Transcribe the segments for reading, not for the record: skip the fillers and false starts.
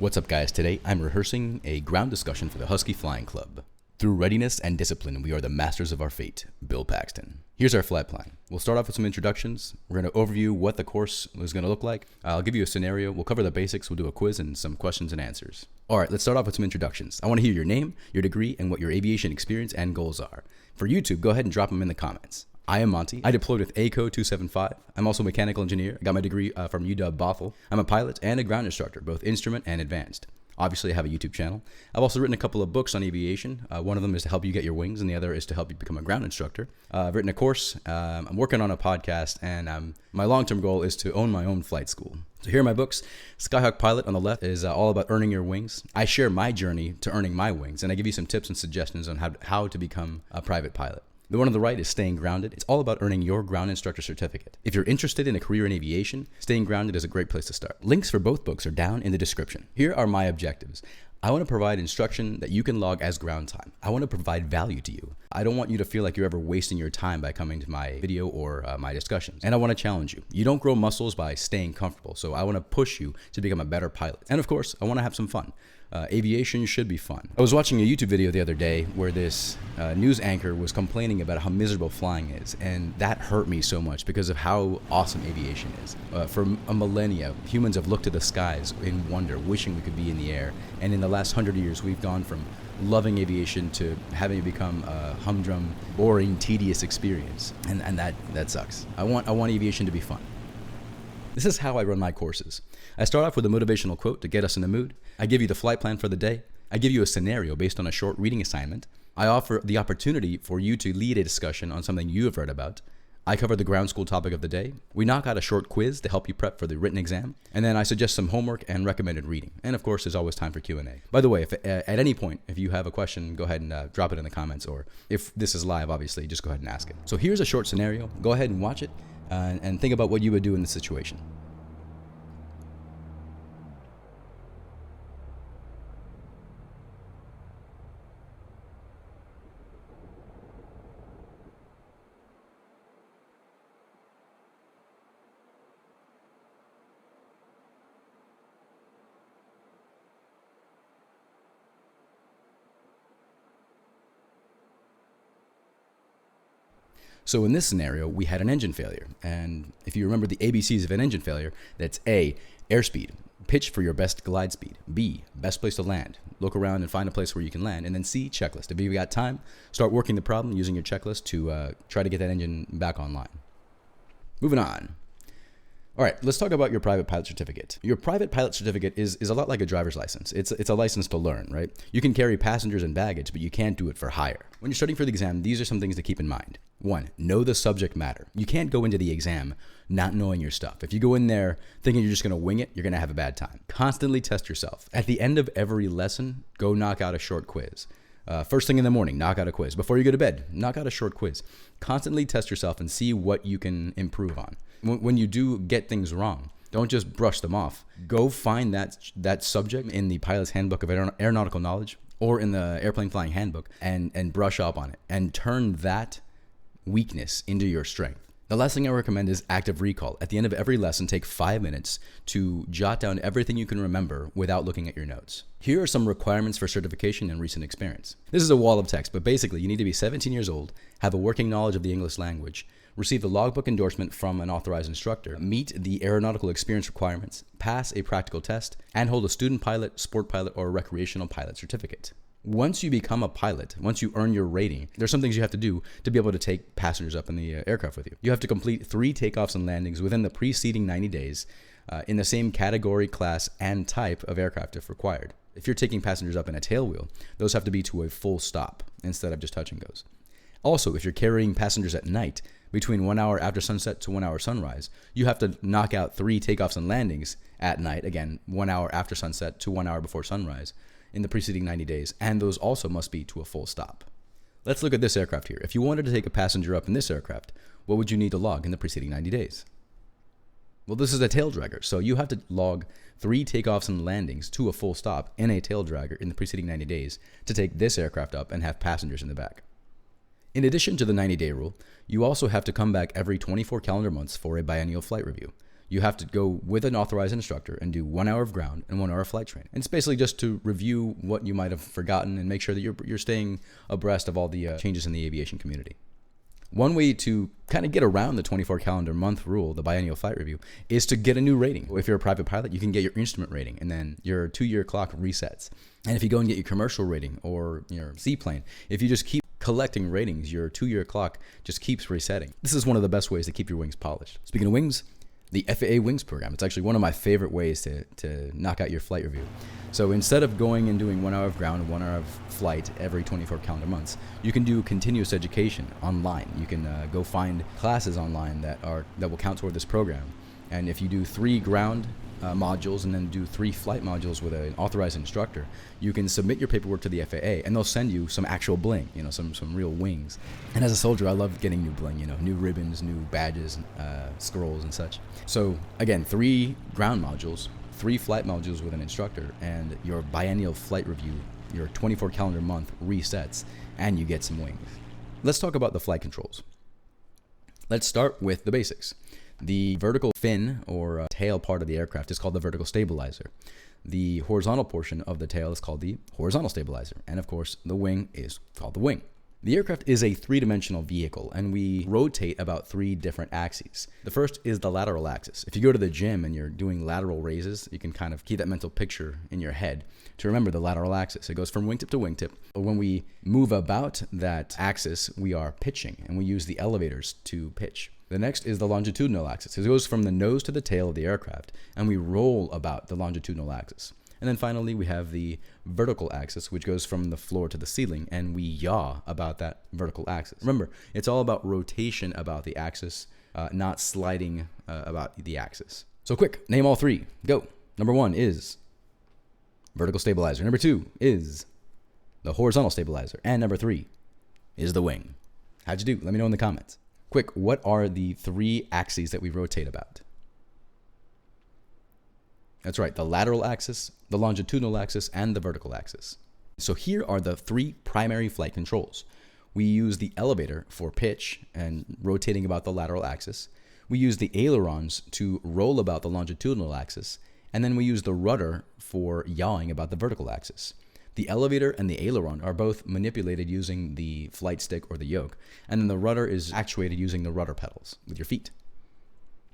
What's up, guys? Today I'm rehearsing a ground discussion for the Husky Flying Club. Through readiness and discipline, we are the masters of our fate. Bill Paxton. Here's our flight plan. We'll start off with some introductions. We're going to overview what the course is going to look like. I'll give you a scenario. We'll cover the basics. We'll do a quiz and some questions and answers. All right, let's start off with some introductions. I want to hear your name, your degree, and what your aviation experience and goals are. For YouTube, go ahead and drop them in the comments. I am Monty. I deployed with ACO 275. I'm also a mechanical engineer. I got my degree from UW Bothell. I'm a pilot and a ground instructor, both instrument and advanced. Obviously, I have a YouTube channel. I've also written a couple of books on aviation. One of them is to help you get your wings, and the other is to help you become a ground instructor. I've written a course. I'm working on a podcast, and my long-term goal is to own my own flight school. So here are my books. Skyhawk Pilot on the left is all about earning your wings. I share my journey to earning my wings, and I give you some tips and suggestions on how to become a private pilot. The one on the right is Staying Grounded. It's all about earning your ground instructor certificate. If you're interested in a career in aviation, Staying Grounded is a great place to start. Links for both books are down in the description. Here are my objectives. I want to provide instruction that you can log as ground time. I want to provide value to you. I don't want you to feel like you're ever wasting your time by coming to my video or my discussions. And I want to challenge you. You don't grow muscles by staying comfortable, so I want to push you to become a better pilot. And of course, I want to have some fun. Aviation should be fun. I was watching a YouTube video the other day where this news anchor was complaining about how miserable flying is, and that hurt me so much because of how awesome aviation is. For a millennia, humans have looked to the skies in wonder, wishing we could be in the air, and in the last 100 years, we've gone from loving aviation to having it become a humdrum, boring, tedious experience, and that sucks. I want aviation to be fun. This is how I run my courses. I start off with a motivational quote to get us in the mood. I give you the flight plan for the day. I give you a scenario based on a short reading assignment. I offer the opportunity for you to lead a discussion on something you have read about. I cover the ground school topic of the day. We knock out a short quiz to help you prep for the written exam. And then I suggest some homework and recommended reading. And of course, there's always time for Q&A. By the way, if at any point, if you have a question, go ahead and drop it in the comments. Or if this is live, obviously, just go ahead and ask it. So here's a short scenario. Go ahead and watch it and think about what you would do in this situation. So in this scenario, we had an engine failure. And if you remember the ABCs of an engine failure, that's A, airspeed, pitch for your best glide speed. B, best place to land. Look around and find a place where you can land. And then C, checklist. If you've got time, start working the problem using your checklist to try to get that engine back online. Moving on. All right, let's talk about your private pilot certificate. Your private pilot certificate is a lot like a driver's license. It's a license to learn, right? You can carry passengers and baggage, but you can't do it for hire. When you're studying for the exam, these are some things to keep in mind. 1, know the subject matter. You can't go into the exam not knowing your stuff. If you go in there thinking you're just going to wing it, you're going to have a bad time. Constantly test yourself. At the end of every lesson, go knock out a short quiz. First thing in the morning, knock out a quiz. Before you go to bed, knock out a short quiz. Constantly test yourself and see what you can improve on. When you do get things wrong, don't just brush them off. Go find that subject in the pilot's handbook of aeronautical knowledge or in the airplane flying handbook and brush up on it and turn that weakness into your strength. The last thing I recommend is active recall. At the end of every lesson, take 5 minutes to jot down everything you can remember without looking at your notes. Here are some requirements for certification and recent experience. This is a wall of text, but basically you need to be 17 years old, have a working knowledge of the English language, receive the logbook endorsement from an authorized instructor, meet the aeronautical experience requirements, pass a practical test, and hold a student pilot, sport pilot, or recreational pilot certificate. Once you become a pilot, once you earn your rating, there's some things you have to do to be able to take passengers up in the aircraft with you. You have to complete 3 takeoffs and landings within the preceding 90 days in the same category, class, and type of aircraft if required. If you're taking passengers up in a tailwheel, those have to be to a full stop instead of just touch and goes. Also, if you're carrying passengers at night, between 1 hour after sunset to 1 hour sunrise, you have to knock out 3 takeoffs and landings at night, again, 1 hour after sunset to 1 hour before sunrise, in the preceding 90 days, and those also must be to a full stop. Let's look at this aircraft here. If you wanted to take a passenger up in this aircraft, what would you need to log in the preceding 90 days? Well, this is a tail dragger, so you have to log 3 takeoffs and landings to a full stop in a tail dragger in the preceding 90 days to take this aircraft up and have passengers in the back. In addition to the 90-day rule, you also have to come back every 24 calendar months for a biennial flight review. you have to go with an authorized instructor and do 1 hour of ground and 1 hour of flight training. And it's basically just to review what you might have forgotten and make sure that you're staying abreast of all the changes in the aviation community. One way to kind of get around the 24 calendar month rule, the biennial flight review, is to get a new rating. If you're a private pilot, you can get your instrument rating, and then your 2-year clock resets. And if you go and get your commercial rating or your seaplane, if you just keep collecting ratings, your 2-year clock just keeps resetting. This is one of the best ways to keep your wings polished. Speaking of wings, the FAA Wings program. It's actually one of my favorite ways to knock out your flight review. So instead of going and doing 1 hour of ground and 1 hour of flight every 24 calendar months, you can do continuous education online. You can go find classes online that will count toward this program. And if you do 3 ground modules and then do 3 flight modules with an authorized instructor, you can submit your paperwork to the FAA and they'll send you some actual bling, some real wings. And as a soldier, I love getting new bling, new ribbons, new badges, scrolls and such. So again, 3 ground modules, 3 flight modules with an instructor, and your biennial flight review, your 24 calendar month resets, and you get some wings. Let's talk about the flight controls. Let's start with the basics. The vertical fin or tail part of the aircraft is called the vertical stabilizer. The horizontal portion of the tail is called the horizontal stabilizer. And of course, the wing is called the wing. The aircraft is a 3-dimensional vehicle, and we rotate about 3 different axes. The first is the lateral axis. If you go to the gym and you're doing lateral raises, you can kind of keep that mental picture in your head to remember the lateral axis. It goes from wingtip to wingtip. When we move about that axis, we are pitching, and we use the elevators to pitch. The next is the longitudinal axis. It goes from the nose to the tail of the aircraft, and we roll about the longitudinal axis. And then finally, we have the vertical axis, which goes from the floor to the ceiling, and we yaw about that vertical axis. Remember, it's all about rotation about the axis, not sliding about the axis. So quick, name all 3. Go. Number 1 is vertical stabilizer. Number 2 is the horizontal stabilizer. And number 3 is the wing. How'd you do? Let me know in the comments. Quick, what are the 3 axes that we rotate about? That's right, the lateral axis, the longitudinal axis, and the vertical axis. So here are the 3 primary flight controls. We use the elevator for pitch and rotating about the lateral axis. We use the ailerons to roll about the longitudinal axis. And then we use the rudder for yawing about the vertical axis. The elevator and the aileron are both manipulated using the flight stick or the yoke. And then the rudder is actuated using the rudder pedals with your feet.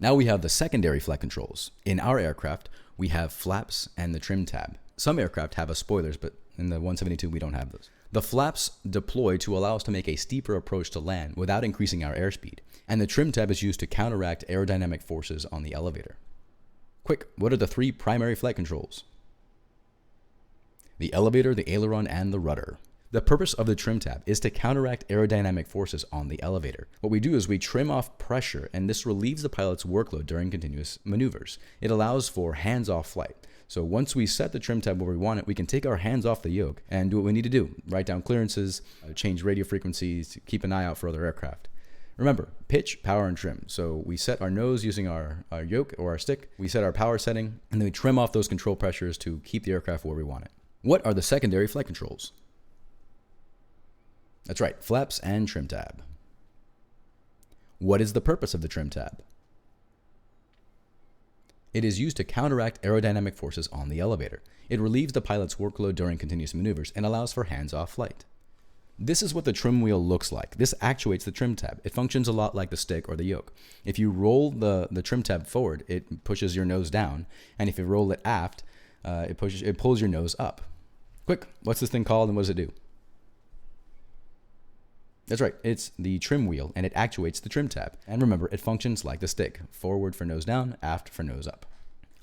Now we have the secondary flight controls. In our aircraft, we have flaps and the trim tab. Some aircraft have spoilers, but in the 172, we don't have those. The flaps deploy to allow us to make a steeper approach to land without increasing our airspeed. And the trim tab is used to counteract aerodynamic forces on the elevator. Quick, what are the 3 primary flight controls? The elevator, the aileron, and the rudder. The purpose of the trim tab is to counteract aerodynamic forces on the elevator. What we do is we trim off pressure, and this relieves the pilot's workload during continuous maneuvers. It allows for hands-off flight. So once we set the trim tab where we want it, we can take our hands off the yoke and do what we need to do. Write down clearances, change radio frequencies, keep an eye out for other aircraft. Remember, pitch, power, and trim. So we set our nose using our yoke or our stick. We set our power setting, and then we trim off those control pressures to keep the aircraft where we want it. What are the secondary flight controls? That's right, flaps and trim tab. What is the purpose of the trim tab? It is used to counteract aerodynamic forces on the elevator. It relieves the pilot's workload during continuous maneuvers and allows for hands-off flight. This is what the trim wheel looks like. This actuates the trim tab. It functions a lot like the stick or the yoke. If you roll the trim tab forward, it pushes your nose down, and if you roll it aft, it pulls your nose up. Quick, what's this thing called and what does it do? That's right, it's the trim wheel, and it actuates the trim tab. And remember, it functions like the stick, forward for nose down, aft for nose up.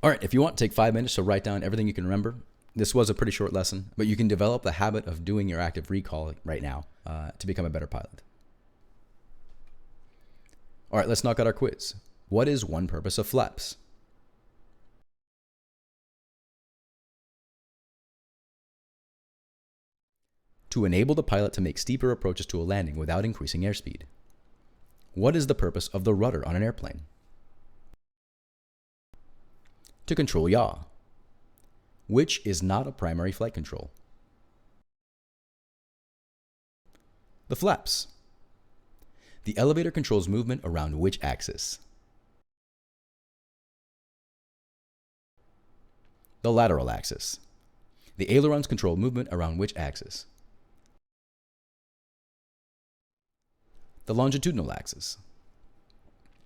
All right, if you want, take 5 minutes to write down everything you can remember. This was a pretty short lesson, but you can develop the habit of doing your active recall right now to become a better pilot. All right, let's knock out our quiz. What is one purpose of flaps? To enable the pilot to make steeper approaches to a landing without increasing airspeed. What is the purpose of the rudder on an airplane? To control yaw. Which is not a primary flight control? The flaps. The elevator controls movement around which axis? The lateral axis. The ailerons control movement around which axis? The longitudinal axis.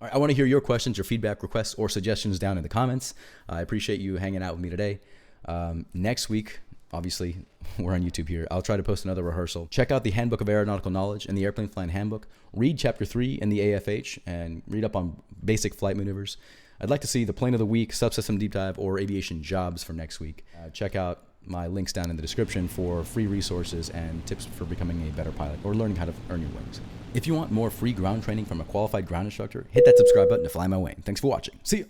All right, I want to hear your questions, your feedback, requests, or suggestions down in the comments. I appreciate you hanging out with me today. Next week, obviously, we're on YouTube here. I'll try to post another rehearsal. Check out the Handbook of Aeronautical Knowledge and the Airplane Flying Handbook. Read Chapter 3 in the AFH and read up on basic flight maneuvers. I'd like to see the Plane of the Week, Subsystem Deep Dive, or Aviation Jobs for next week. Check out my links down in the description for free resources and tips for becoming a better pilot or learning how to earn your wings. If you want more free ground training from a qualified ground instructor, hit that subscribe button to fly my wing. Thanks for watching. See you.